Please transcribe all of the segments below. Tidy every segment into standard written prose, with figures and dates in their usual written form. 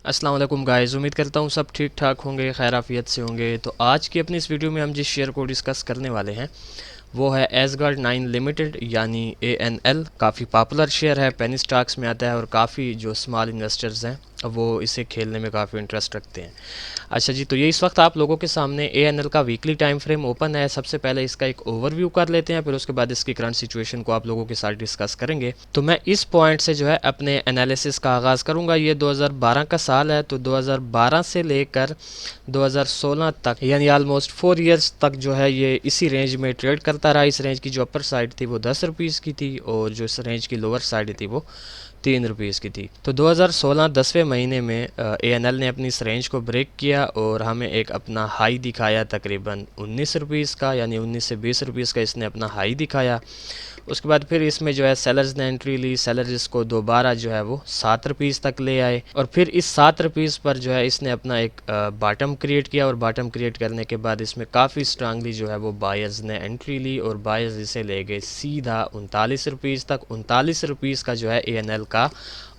अस्सलाम वालेकुम गाइस, उम्मीद करता हूँ सब ठीक ठाक होंगे, खैर आफियत से होंगे। तो आज की अपनी इस वीडियो में हम जिस शेयर को डिस्कस करने वाले हैं वो है एसगार्ड 9 लिमिटेड यानी ANL। काफ़ी पॉपुलर शेयर है, पेनी स्टॉक्स में आता है और काफ़ी जो स्मॉल इन्वेस्टर्स हैं वो इसे खेलने में काफ़ी इंटरेस्ट रखते हैं। अच्छा जी, तो ये इस वक्त आप लोगों के सामने ANL का वीकली टाइम फ्रेम ओपन है। सबसे पहले इसका एक ओवरव्यू कर लेते हैं, फिर उसके बाद इसकी करंट सिचुएशन को आप लोगों के साथ डिस्कस करेंगे। तो मैं इस पॉइंट से जो है अपने एनालिसिस का आगाज़ करूंगा। ये 2012 का साल है, तो 2012 से लेकर 2016 तक यानी ऑलमोस्ट 4 इयर्स तक जो है ये इसी रेंज में ट्रेड करता रहा। इस रेंज की जो अपर साइड थी वो 10 रुपीज़ की थी और जो इस रेंज की लोअर साइड थी वो 3 रुपीज़ की थी। तो 2016 10वें महीने में ANL ने अपनी इस रेंज को ब्रेक किया और हमें एक अपना हाई दिखाया तकरीबन 19 रुपीज़ का, यानी 19 से 20 रुपीज़ का इसने अपना हाई दिखाया। उसके बाद फिर इसमें जो है सेलर्स ने एंट्री ली। सेलर्स इसको दोबारा जो है वो 7 रुपीज़ तक ले आए और फिर इस 7 रुपीज़ पर जो है इसने अपना एक बॉटम क्रिएट किया और बॉटम क्रिएट करने के बाद इसमें काफ़ी स्ट्रांगली जो है वो बायर्स ने एंट्री ली और बायर्स इसे ले गए सीधा 39 रुपीज़ तक। 39 रुपीज़ का जो है ANL का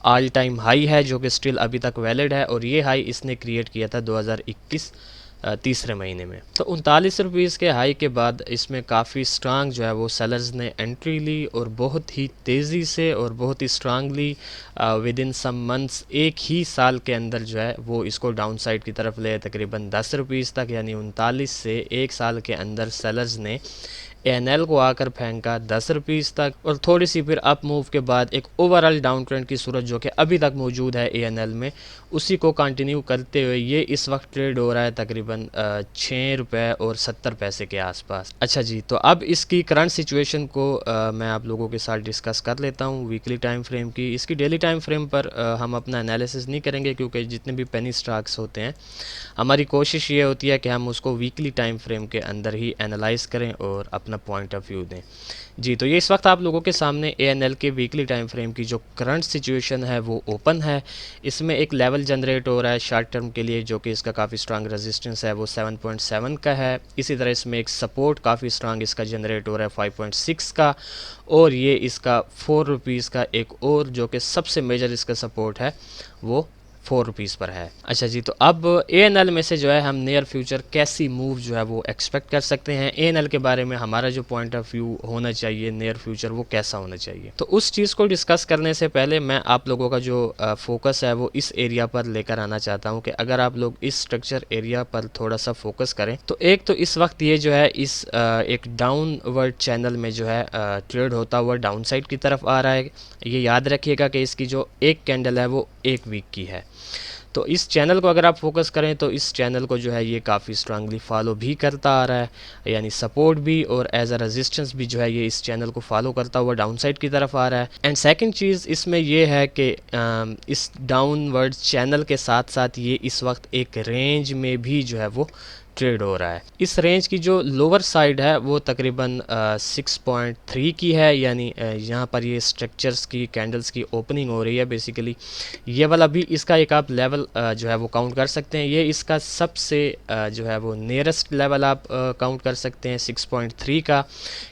ऑल टाइम हाई है, जो कि स्टिल अभी तक वैलिड है और ये हाई इसने क्रिएट किया था 2021 तीसरे महीने में। तो 39 रुपीज़ के हाई के बाद इसमें काफ़ी स्ट्रांग जो है वो सेलर्स ने एंट्री ली और बहुत ही तेज़ी से और बहुत ही strongly within some months, एक ही साल के अंदर जो है वो इसको डाउन साइड की तरफ ले तकरीबन 10 रुपीज़ तक, यानी 39 से एक साल के अंदर सेलर्स ने ANL को आकर फेंका 10 रुपीज़ तक और थोड़ी सी फिर अप मूव के बाद एक ओवरऑल डाउन ट्रेंड की सूरत जो कि अभी तक मौजूद है ANL में, उसी को कंटिन्यू करते हुए ये इस वक्त ट्रेड हो रहा है तकरीबन 6 रुपये और 70 पैसे के आसपास। अच्छा जी, तो अब इसकी करंट सिचुएशन को मैं आप लोगों के साथ डिस्कस कर लेता हूँ वीकली टाइम फ्रेम की। इसकी डेली टाइम फ्रेम पर हम अपना एनालिसिस नहीं करेंगे क्योंकि जितने भी पेनी स्टॉक्स होते हैं हमारी कोशिश ये होती है कि हम उसको वीकली टाइम फ्रेम के अंदर ही एनालाइज करें और अपना पॉइंट ऑफ व्यू दें। जी, तो ये इस वक्त आप लोगों के सामने ANL के वीकली टाइम फ्रेम की जो करंट सिचुएशन है वो ओपन है। इसमें एक लेवल जनरेट हो रहा है शॉर्ट टर्म के लिए, जो कि इसका काफ़ी स्ट्रांग रेजिस्टेंस है वो 7.7 का है। इसी तरह इसमें एक सपोर्ट काफ़ी स्ट्रांग इसका जनरेट हो रहा है 5.6 का, और ये इसका 4 रुपीज़ का एक और जो कि सबसे मेजर इसका सपोर्ट है वो 4 रुपीज़ पर है। अच्छा जी, तो अब ANL में से जो है हम नियर फ्यूचर कैसी मूव जो है वो एक्सपेक्ट कर सकते हैं। ANL के बारे में हमारा जो पॉइंट ऑफ व्यू होना चाहिए नियर फ्यूचर वो कैसा होना चाहिए। तो उस चीज़ को डिस्कस करने से पहले मैं आप लोगों का जो फोकस है वो इस एरिया पर लेकर आना चाहता हूँ कि अगर आप लोग इस स्ट्रक्चर एरिया पर थोड़ा सा फोकस करें तो एक तो इस वक्त ये जो है इस एक डाउनवर्ड चैनल में जो है ट्रेड होता हुआ डाउन साइड की तरफ आ रहा है। ये याद रखिएगा कि इसकी जो एक कैंडल है वो एक वीक की है। तो इस चैनल को अगर आप फोकस करें तो इस चैनल को जो है ये काफ़ी स्ट्रांगली फॉलो भी करता आ रहा है, यानी सपोर्ट भी और एज अ रेजिस्टेंस भी जो है ये इस चैनल को फॉलो करता हुआ डाउन साइड की तरफ आ रहा है। एंड सेकंड चीज़ इसमें ये है कि इस डाउनवर्ड चैनल के साथ साथ ये इस वक्त एक रेंज में भी जो है वो ट्रेड हो रहा है। इस रेंज की जो लोअर साइड है वो तकरीबन 6.3 की है, यानी यहाँ पर ये स्ट्रक्चर्स की कैंडल्स की ओपनिंग हो रही है। बेसिकली ये वाला भी इसका एक आप लेवल जो है वो काउंट कर सकते हैं। ये इसका सबसे जो है वो नियरेस्ट लेवल आप काउंट कर सकते हैं 6.3 का,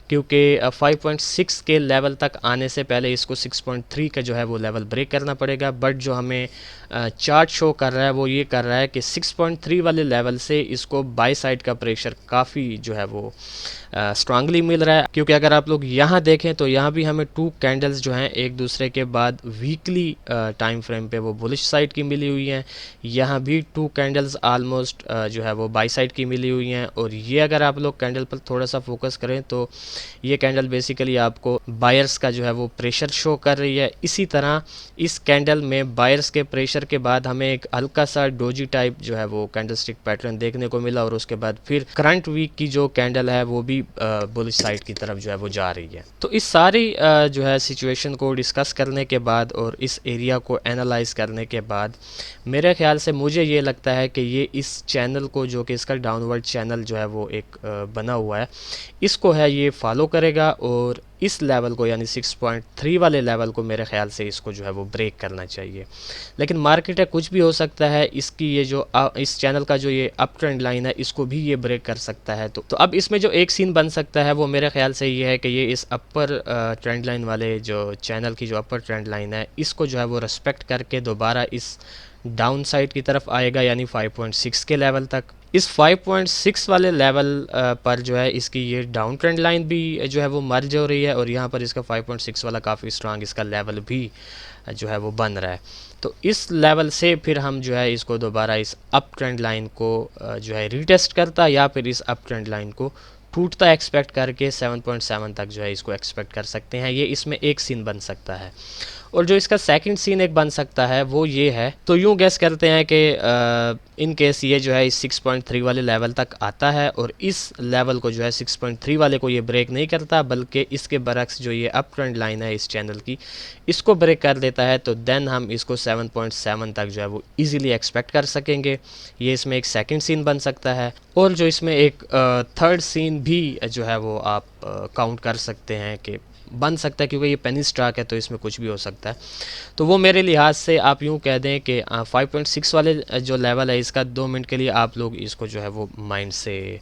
क्योंकि 5.6 के लेवल तक आने से पहले इसको 6.3 का जो है वो लेवल ब्रेक करना पड़ेगा। बट जो हमें चार्ट शो कर रहा है वो ये कर रहा है कि 6.3 वाले लेवल से इसको बाई साइड का प्रेशर काफ़ी जो है वो स्ट्रांगली मिल रहा है। क्योंकि अगर आप लोग यहाँ देखें तो यहाँ भी हमें 2 कैंडल्स जो हैं एक दूसरे के बाद वीकली टाइम फ्रेम पे वो बुलिश साइड की मिली हुई हैं। यहाँ भी 2 कैंडल्स आलमोस्ट जो है वो बाई साइड की मिली हुई हैं। और ये अगर आप लोग कैंडल पर थोड़ा सा फोकस करें तो ये कैंडल बेसिकली आपको बायर्स का जो है वो प्रेशर शो कर रही है। इसी तरह इस कैंडल में बायर्स के प्रेशर के बाद हमें एक हल्का सा डोजी टाइप जो है वो कैंडलस्टिक पैटर्न देखने को मिला और उसके बाद फिर करंट वीक की जो कैंडल है वो भी बुलिश साइड की तरफ जो है वो जा रही है। तो इस सारी जो है सिचुएशन को डिस्कस करने के बाद और इस एरिया को एनालाइज करने के बाद मेरे ख्याल से मुझे ये लगता है कि ये इस चैनल को, जो कि इसका डाउनवर्ड चैनल जो है वो एक बना हुआ है, इसको है ये फॉलो करेगा और इस लेवल को यानी 6.3 वाले लेवल को मेरे ख्याल से इसको जो है वो ब्रेक करना चाहिए। लेकिन मार्केट है, कुछ भी हो सकता है। इसकी ये जो इस चैनल का जो ये अप ट्रेंड लाइन है इसको भी ये ब्रेक कर सकता है। तो अब इसमें जो एक सीन बन सकता है वो मेरे ख्याल से ये है कि ये इस अपर ट्रेंड लाइन वाले जो चैनल की जो अपर ट्रेंड लाइन है इसको जो है वो रेस्पेक्ट करके दोबारा इस डाउन साइड की तरफ आएगा, यानी 5.6 के लेवल तक। इस 5.6 वाले लेवल पर जो है इसकी ये डाउन ट्रेंड लाइन भी जो है वो मर्ज हो रही है, और यहाँ पर इसका 5.6 वाला काफ़ी स्ट्रांग इसका लेवल भी जो है वो बन रहा है। तो इस लेवल से फिर हम जो है इसको दोबारा इस अप ट्रेंड लाइन को जो है रीटेस्ट करता, या फिर इस अप ट्रेंड लाइन को टूटता एक्सपेक्ट करके 7.7 तक जो है इसको एक्सपेक्ट कर सकते हैं। ये इसमें एक सीन बन सकता है। और जो इसका सेकंड सीन एक बन सकता है वो ये है, तो यूँ गैस करते हैं कि इन केस ये जो है इस 6.3 वाले लेवल तक आता है, और इस लेवल को जो है 6.3 वाले को ये ब्रेक नहीं करता, बल्कि इसके बरक्स जो ये अप ट्रेंड लाइन है इस चैनल की, इसको ब्रेक कर देता है, तो देन हम इसको 7.7 तक जो है वो ईजिली एक्सपेक्ट कर सकेंगे। ये इसमें एक सेकंड सीन बन सकता है। और जो इसमें एक थर्ड सीन भी जो है वो आप काउंट कर सकते हैं कि बन सकता है, क्योंकि ये पेनी स्टॉक है तो इसमें कुछ भी हो सकता है। तो वो मेरे लिहाज से आप यूँ कह दें कि 5.6 वाले जो लेवल है इसका 2 मिनट के लिए आप लोग इसको जो है वो माइंड से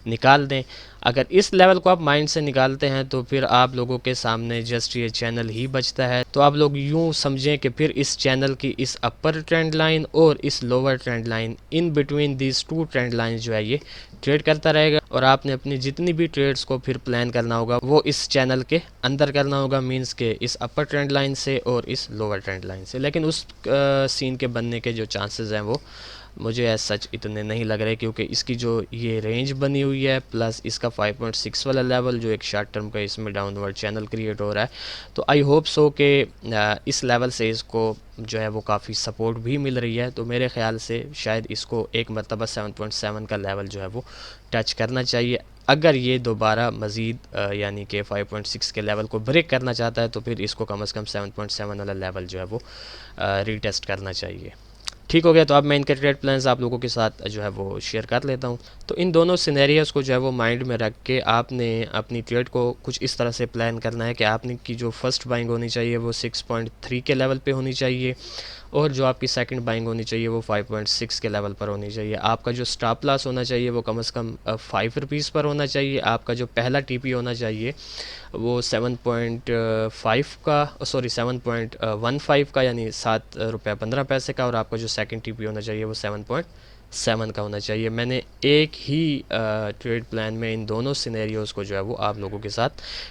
निकाल दें। अगर इस लेवल को आप माइंड से निकालते हैं तो फिर आप लोगों के सामने जस्ट ये चैनल ही बचता है। तो आप लोग यूँ समझें कि फिर इस चैनल की इस अपर ट्रेंड लाइन और इस lower trend line, in between these two trend line जो है ये ट्रेड करता रहेगा, और आपने अपनी जितनी भी ट्रेड्स को फिर प्लान करना होगा वो इस चैनल के अंदर करना होगा, मींस के इस अपर ट्रेंड लाइन से और इस लोअर ट्रेंड लाइन से। लेकिन उस सीन के बनने के जो चांसेस हैं वो मुझे एज सच इतने नहीं लग रहे, क्योंकि इसकी जो ये रेंज बनी हुई है प्लस इसका 5.6 वाला लेवल जो एक शॉर्ट टर्म का इसमें डाउनवर्ड चैनल क्रिएट हो रहा है, तो आई होप सो कि इस लेवल से इसको जो है वो काफ़ी सपोर्ट भी मिल रही है। तो मेरे ख्याल से शायद इसको एक मरतबा 7.7 का लेवल जो है वो टच करना चाहिए। अगर ये दोबारा मज़ीद यानी कि 5.6 के लेवल को ब्रेक करना चाहता है तो फिर इसको कम से कम 7.7 वाला लेवल जो है वो रीटेस्ट करना चाहिए। ठीक हो गया, तो अब मैं इनके ट्रेड प्लान्स आप लोगों के साथ जो है वो शेयर कर लेता हूँ। तो इन दोनों सिनेरियोज़ को जो है वो माइंड में रख के आपने अपनी ट्रेड को कुछ इस तरह से प्लान करना है कि आपने की जो फर्स्ट बाइंग होनी चाहिए वो 6.3 के लेवल पे होनी चाहिए, और जो आपकी सेकंड बाइंग होनी चाहिए वो 5.6 के लेवल पर होनी चाहिए। आपका जो स्टॉप लॉस होना चाहिए वो कम से कम 5 रुपीज़ पर होना चाहिए। आपका जो पहला टीपी होना चाहिए वो 7.5 का 7.15 का, यानी 7 रुपये 15 पैसे का, और आपका जो सेकंड टीपी होना चाहिए वो 7.7 का होना चाहिए। मैंने एक ही ट्रेड प्लान में इन दोनों सिनेरियोज़ को जो है वो आप लोगों के साथ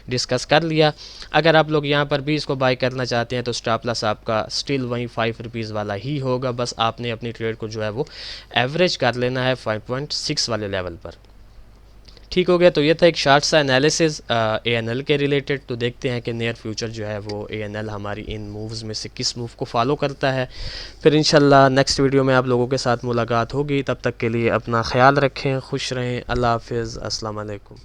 डिस्कस कर लिया। अगर आप लोग यहाँ पर भी इसको बाय करना चाहते हैं तो स्टॉप लॉस आपका स्टिल वही 5 रुपीज़ वाला ही होगा, बस आपने अपनी ट्रेड को जो है वो एवरेज कर लेना है 5.6 वाले लेवल पर। ठीक हो गया, तो ये था एक शार्ट सा एनालिसिस ANL के रिलेटेड। तो देखते हैं कि नियर फ्यूचर जो है वो ANL हमारी इन मूव्स में से किस मूव को फॉलो करता है। फिर इंशाल्लाह नेक्स्ट वीडियो में आप लोगों के साथ मुलाकात होगी। तब तक के लिए अपना ख्याल रखें, खुश रहें, अल्लाह हाफिज़, अस्सलाम वालेकुम।